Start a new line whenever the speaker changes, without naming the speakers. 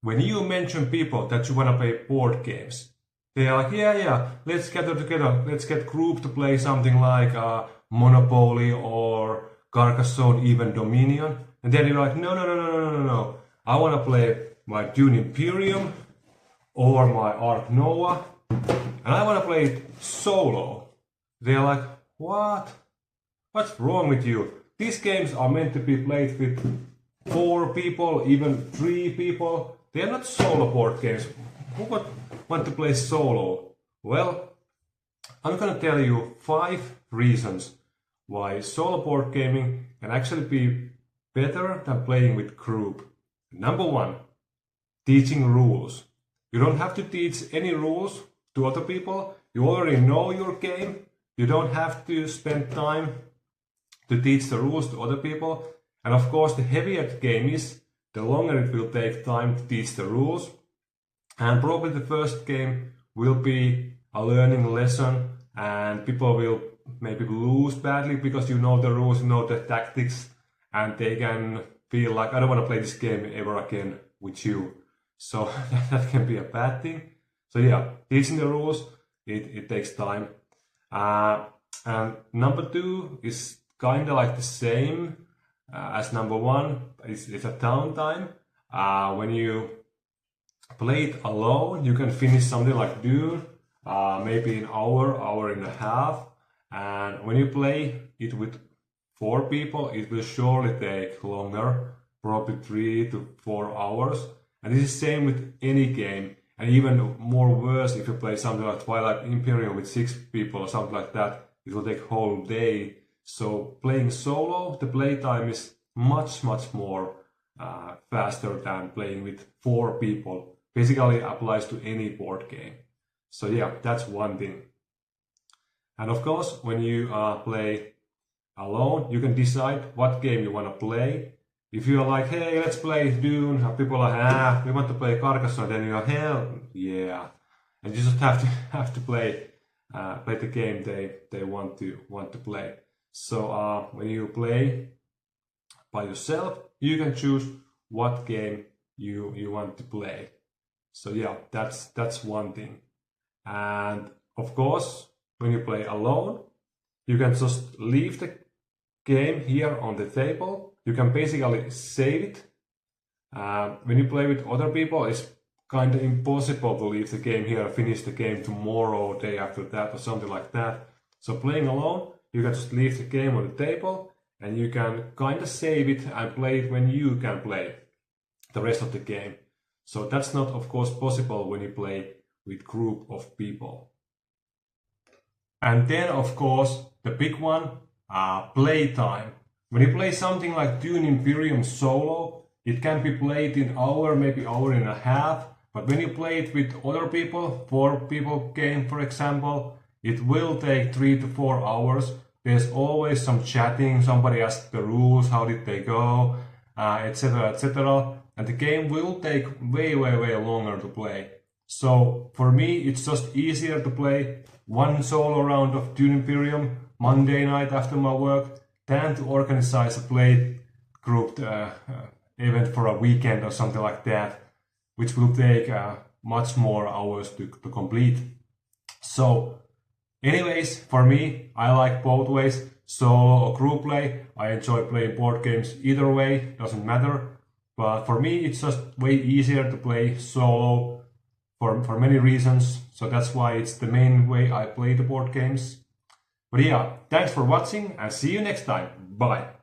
when you mention people that you want to play board games, they are like, yeah, let's gather together, let's get group to play something like Monopoly or Carcassonne, even Dominion. And then you're like, no. I want to play my Dune Imperium or my Ark Nova, and I want to play it solo. They're like, what? What's wrong with you? These games are meant to be played with 4 people, even 3 people. They are not solo board games. Who would want to play solo? Well, I'm gonna tell you 5 reasons why solo board gaming can actually be better than playing with group. Number 1, teaching rules. You don't have to teach any rules to other people. You already know your game. You don't have to spend time to teach the rules to other people. And of course, the heavier the game is, the longer it will take time to teach the rules. And probably the first game will be a learning lesson, and people will maybe lose badly because you know the rules, you know the tactics, and they can feel like, I don't want to play this game ever again with you. So that can be a bad thing. So yeah, teaching the rules, it takes time. And number 2 is kind of like the same as number 1. It's a downtime. When you play it alone, you can finish something like Dune, maybe an hour and a half. And when you play it with 4 people, it will surely take longer, probably 3 to 4 hours. And this is the same with any game, and even more worse if you play something like Twilight Imperium with 6 people or something like that. It will take a whole day. So playing solo, the playtime is much more faster than playing with 4 people. Basically applies to any board game. So yeah, that's one thing. And of course, when you play alone, you can decide what game you want to play. If you're like, hey, let's play Dune, people are like, we want to play Carcassonne, then you're, hell yeah. And you just have to play the game they want to play. So when you play by yourself, you can choose what game you want to play. So yeah, that's one thing. And of course, when you play alone, you can just leave the game here on the table. You can basically save it. When you play with other people, it's kind of impossible to leave the game here and finish the game tomorrow, day after that, or something like that. So playing alone, you can just leave the game on the table, and you can kind of save it and play it when you can play the rest of the game. So that's not, of course, possible when you play with group of people. And then, of course, the big one, playtime. When you play something like Dune Imperium solo, it can be played in hour, maybe hour and a half. But when you play it with other people, 4 people game for example, it will take 3 to 4 hours. There's always some chatting, somebody asks the rules, how did they go, etc, etc. And the game will take way longer to play. So for me, it's just easier to play one solo round of Dune Imperium Monday night after my work than to organize a play group event for a weekend or something like that, which will take much more hours to complete. So anyways, for me, I like both ways, solo or group play. I enjoy playing board games either way, doesn't matter. But for me, it's just way easier to play solo for many reasons. So that's why it's the main way I play the board games. But yeah, thanks for watching and see you next time. Bye.